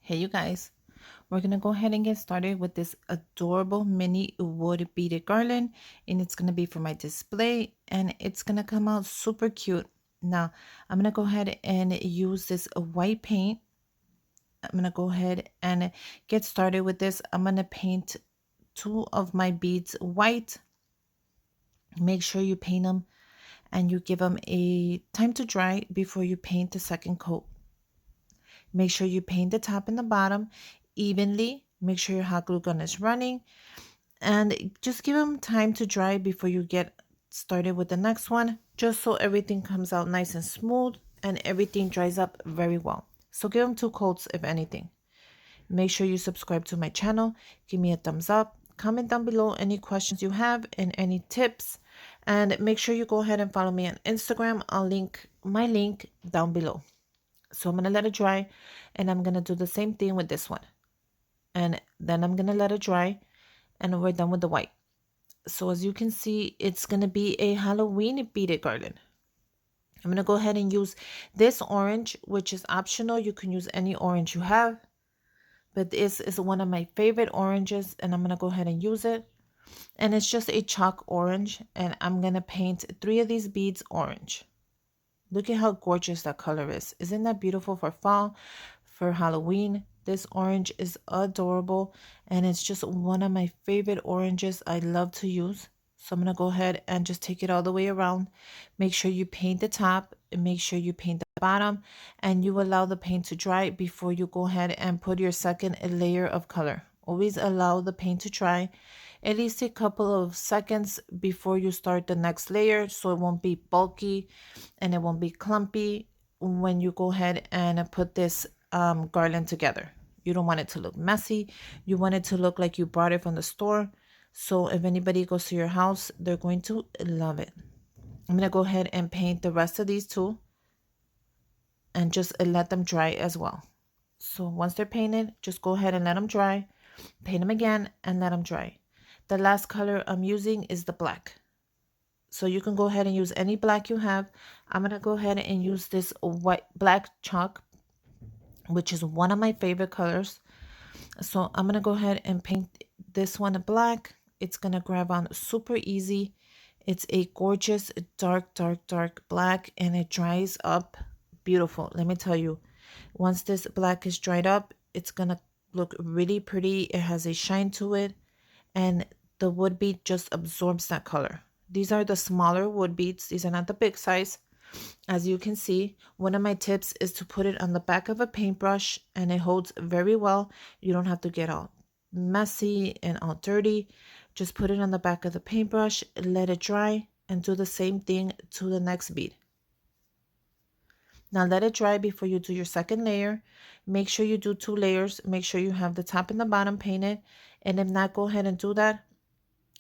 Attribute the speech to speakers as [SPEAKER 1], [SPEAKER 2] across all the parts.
[SPEAKER 1] Hey you guys, we're gonna go ahead and get started with this adorable mini wood beaded garland, and it's gonna be for my display and it's gonna come out super cute. Now I'm gonna go ahead and use this white paint. I'm gonna go ahead and get started with this. I'm gonna paint two of my beads white. Make sure you paint them and you give them a time to dry before you paint the second coat. Make sure you paint the top and the bottom evenly. Make sure your hot glue gun is running and just give them time to dry before you get started with the next one, just so everything comes out nice and smooth and everything dries up very well. So give them 2 coats if anything. Make sure you subscribe to my channel, give me a thumbs up, comment down below any questions you have and any tips, and make sure you go ahead and follow me on Instagram. I'll link my link down below. So I'm going to let it dry, and I'm going to do the same thing with this one. And then I'm going to let it dry, and we're done with the white. So as you can see, it's going to be a Halloween beaded garland. I'm going to go ahead and use this orange, which is optional. You can use any orange you have, but this is one of my favorite oranges, and I'm going to go ahead and use it. And it's just a chalk orange, and I'm going to paint 3 of these beads orange. Look at how gorgeous that color is. Isn't that beautiful for fall, for Halloween? This orange is adorable, and it's just one of my favorite oranges I love to use. So I'm going to go ahead and just take it all the way around. Make sure you paint the top and make sure you paint the bottom, and you allow the paint to dry before you go ahead and put your second layer of color. Always allow the paint to dry at least a couple of seconds before you start the next layer, so it won't be bulky and it won't be clumpy when you go ahead and put this garland together. You don't want it to look messy. You want it to look like you brought it from the store. So if anybody goes to your house, they're going to love it. I'm going to go ahead and paint the rest of these two and just let them dry as well. So once they're painted, just go ahead and let them dry. Paint them again and let them dry. The last color I'm using is the black. So you can go ahead and use any black you have. I'm going to go ahead and use this white black chalk, which is one of my favorite colors. So I'm going to go ahead and paint this one black. It's going to grab on super easy. It's a gorgeous dark black, and it dries up beautiful. Let me tell you, once this black is dried up, it's going to look really pretty. It has a shine to it, and the wood bead just absorbs that color. These are the smaller wood beads. These are not the big size. As you can see, one of my tips is to put it on the back of a paintbrush, and it holds very well. You don't have to get all messy and all dirty. Just put it on the back of the paintbrush, let it dry, and do the same thing to the next bead. Now let it dry before you do your second layer. Make sure you do 2 layers. Make sure you have the top and the bottom painted. And if not, go ahead and do that.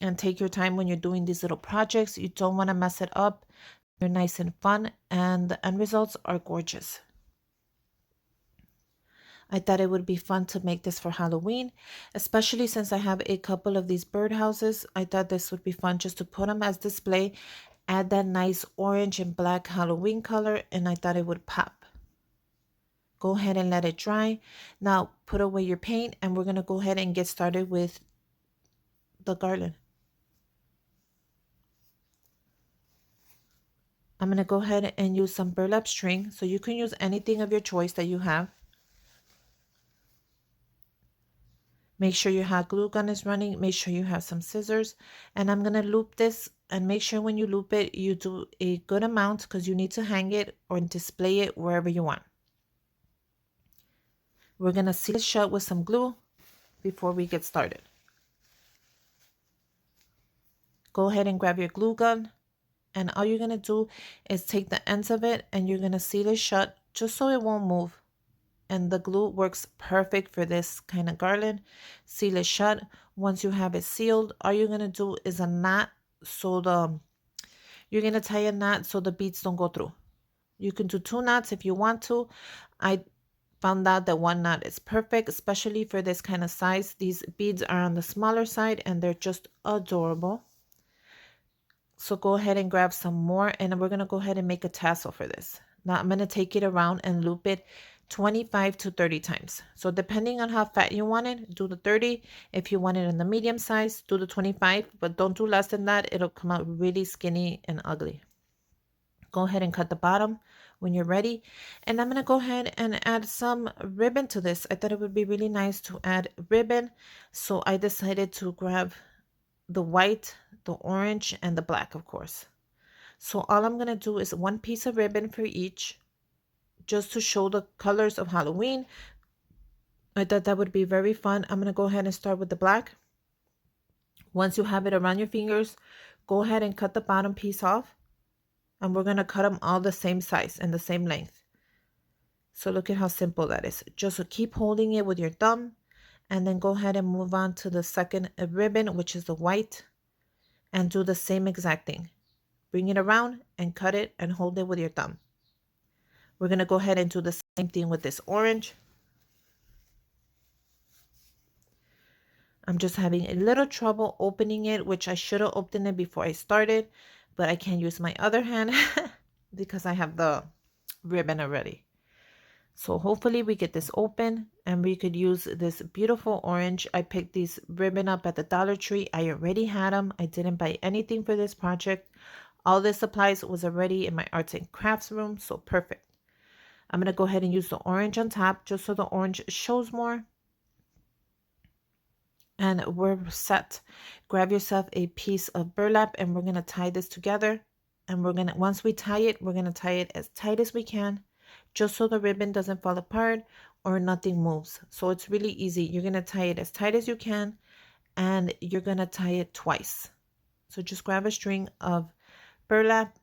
[SPEAKER 1] And take your time when you're doing these little projects. You don't want to mess it up. They're nice and fun, and the end results are gorgeous. I thought it would be fun to make this for Halloween, especially since I have a couple of these birdhouses. I thought this would be fun just to put them as display, add that nice orange and black Halloween color, and I thought it would pop. Go ahead and let it dry. Now put away your paint, and we're going to go ahead and get started with the garland. I'm going to go ahead and use some burlap string. So you can use anything of your choice that you have. Make sure your hot glue gun is running. Make sure you have some scissors. And I'm going to loop this, and make sure when you loop it, you do a good amount because you need to hang it or display it wherever you want. We're going to seal it shut with some glue before we get started. Go ahead and grab your glue gun. And all you're going to do is take the ends of it, and you're going to seal it shut just so it won't move. And the glue works perfect for this kind of garland. Seal it shut. Once you have it sealed, all you're going to do is a knot. So you're going to tie a knot so the beads don't go through. You can do 2 knots if you want to. I found out that 1 knot is perfect, especially for this kind of size. These beads are on the smaller side, and they're just adorable. So go ahead and grab some more, and we're going to go ahead and make a tassel for this. Now I'm going to take it around and loop it 25 to 30 times. So depending on how fat you want it, do the 30. If you want it in the medium size, do the 25, but don't do less than that. It'll come out really skinny and ugly. Go ahead and cut the bottom when you're ready. And I'm going to go ahead and add some ribbon to this. I thought it would be really nice to add ribbon. So I decided to grab the white, the orange, and the black, of course. So all I'm going to do is one piece of ribbon for each, just to show the colors of Halloween. I thought that would be very fun. I'm going to go ahead and start with the black. Once you have it around your fingers, go ahead and cut the bottom piece off. And we're going to cut them all the same size and the same length. So look at how simple that is. Just keep holding it with your thumb and then go ahead and move on to the second ribbon, which is the white, and do the same exact thing. Bring it around and cut it and hold it with your thumb. We're going to go ahead and do the same thing with this orange. I'm just having a little trouble opening it, which I should have opened it before I started, but I can't use my other hand because I have the ribbon already. So hopefully we get this open and we could use this beautiful orange. I picked these ribbon up at the Dollar Tree. I already had them. I didn't buy anything for this project. All the supplies was already in my arts and crafts room, so perfect. I'm going to go ahead and use the orange on top just so the orange shows more. And we're set. Grab yourself a piece of burlap and we're going to tie this together. And once we tie it, we're going to tie it as tight as we can, just so the ribbon doesn't fall apart or nothing moves. So it's really easy. You're going to tie it as tight as you can and you're going to tie it twice. So just grab a string of burlap.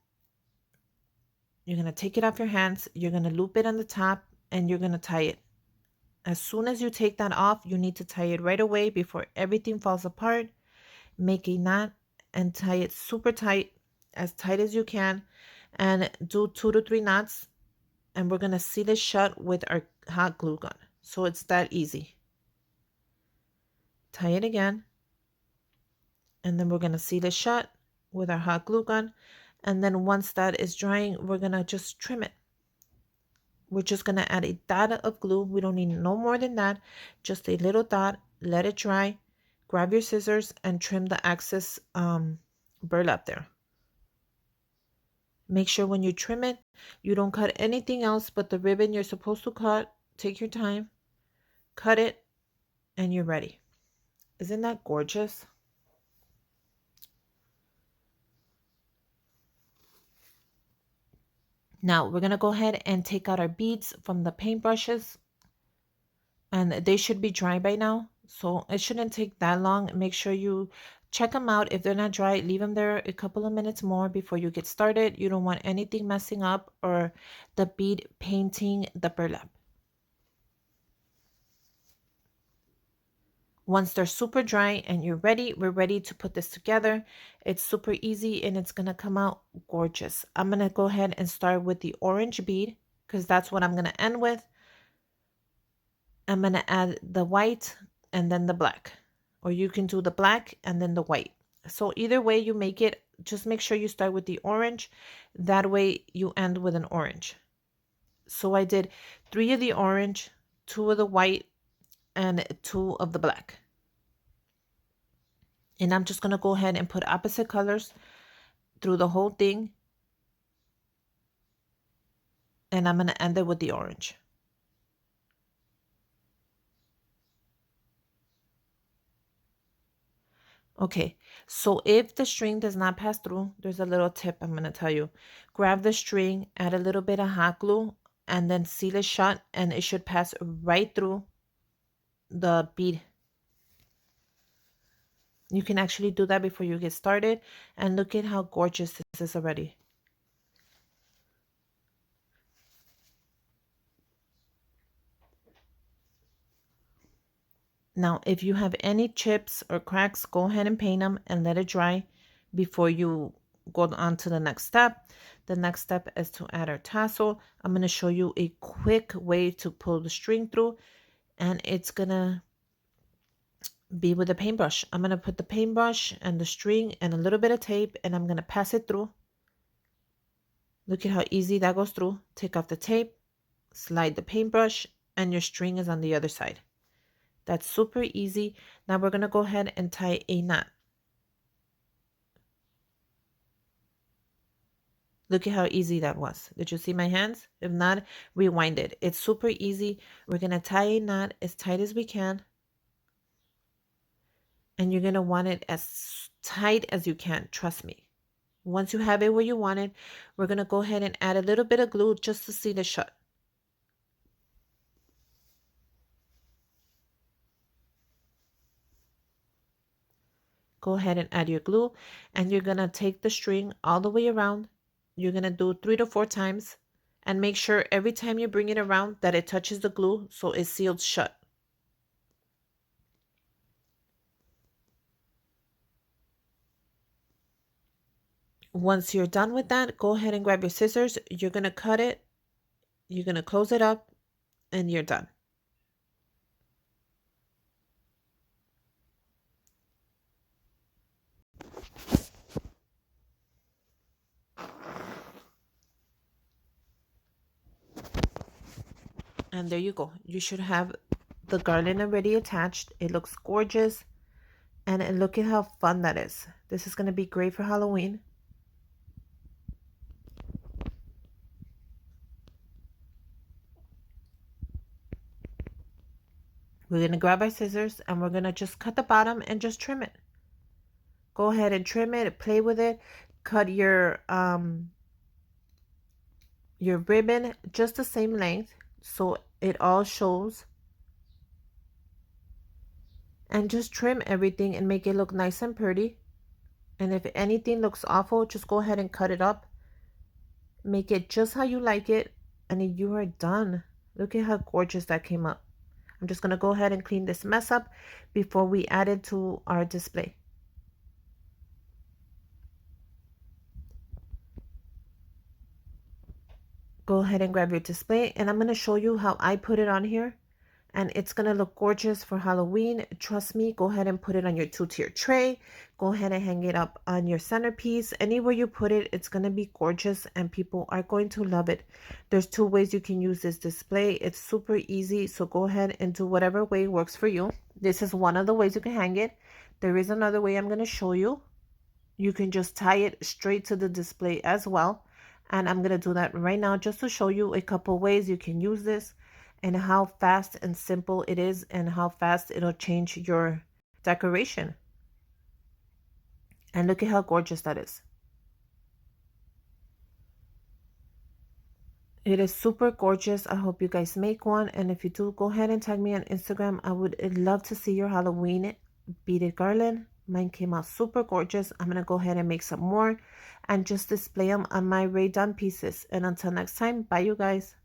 [SPEAKER 1] You're going to take it off your hands. You're going to loop it on the top and you're going to tie it. As soon as you take that off, you need to tie it right away before everything falls apart. Make a knot and tie it super tight, as tight as you can, and do 2 to 3 knots. And we're going to seal it shut with our hot glue gun. So it's that easy. Tie it again. And then we're going to seal it shut with our hot glue gun. And then once that is drying, we're going to just trim it. We're just going to add a dot of glue. We don't need no more than that. Just a little dot. Let it dry. Grab your scissors and trim the excess burlap there. Make sure when you trim it, you don't cut anything else but the ribbon you're supposed to cut. Take your time. Cut it. And you're ready. Isn't that gorgeous? Now we're going to go ahead and take out our beads from the paintbrushes. And they should be dry by now. So it shouldn't take that long. Make sure you check them out. If they're not dry, leave them there a couple of minutes more before you get started. You don't want anything messing up or the bead painting the burlap. Once they're super dry and you're ready, we're ready to put this together. It's super easy and it's going to come out gorgeous. I'm going to go ahead and start with the orange bead because that's what I'm going to end with. I'm going to add the white and then the black, or you can do the black and then the white. So either way you make it, just make sure you start with the orange. That way you end with an orange. So I did 3 of the orange, 2 of the white, and 2 of the black. And I'm just going to go ahead and put opposite colors through the whole thing. And I'm going to end it with the orange. Okay, so if the string does not pass through, there's a little tip I'm going to tell you. Grab the string, add a little bit of hot glue, and then seal it shut, and it should pass right through the bead. You can actually do that before you get started, and look at how gorgeous this is already. Now, if you have any chips or cracks, go ahead and paint them and let it dry before you go on to the next step. The next step is to add our tassel. I'm going to show you a quick way to pull the string through, and it's going to be with a paintbrush. I'm going to put the paintbrush and the string and a little bit of tape, and I'm going to pass it through. Look at how easy that goes through. Take off the tape, slide the paintbrush, and your string is on the other side. That's super easy. Now we're going to go ahead and tie a knot. Look at how easy that was. Did you see my hands? If not, rewind it. It's super easy. We're going to tie a knot as tight as we can. And you're going to want it as tight as you can. Trust me. Once you have it where you want it, we're going to go ahead and add a little bit of glue just to seal it shut. Go ahead and add your glue, and you're going to take the string all the way around. You're going to do 3 to 4 times, and make sure every time you bring it around that it touches the glue so it's sealed shut. Once you're done with that, go ahead and grab your scissors. You're going to cut it, you're going to close it up, and you're done. And there you go. You should have the garland already attached. It looks gorgeous. And look at how fun that is. This is going to be great for Halloween. We're going to grab our scissors and we're going to just cut the bottom and just trim it. Go ahead and trim it, play with it. Cut your ribbon just the same length so it all shows. And just trim everything and make it look nice and pretty. And if anything looks awful, just go ahead and cut it up. Make it just how you like it, and you are done. Look at how gorgeous that came up. I'm just going to go ahead and clean this mess up before we add it to our display. Go ahead and grab your display, and I'm going to show you how I put it on here. And it's going to look gorgeous for Halloween. Trust me, go ahead and put it on your 2-tier tray. Go ahead and hang it up on your centerpiece. Anywhere you put it, it's going to be gorgeous and people are going to love it. There's 2 ways you can use this display. It's super easy, so go ahead and do whatever way works for you. This is one of the ways you can hang it. There is another way I'm going to show you. You can just tie it straight to the display as well. And I'm going to do that right now just to show you a couple ways you can use this and how fast and simple it is and how fast it'll change your decoration. And look at how gorgeous that is. It is super gorgeous. I hope you guys make one. And if you do, go ahead and tag me on Instagram. I would love to see your Halloween beaded garland. Mine came out super gorgeous. I'm going to go ahead and make some more and just display them on my Ray Done pieces. And until next time, bye you guys.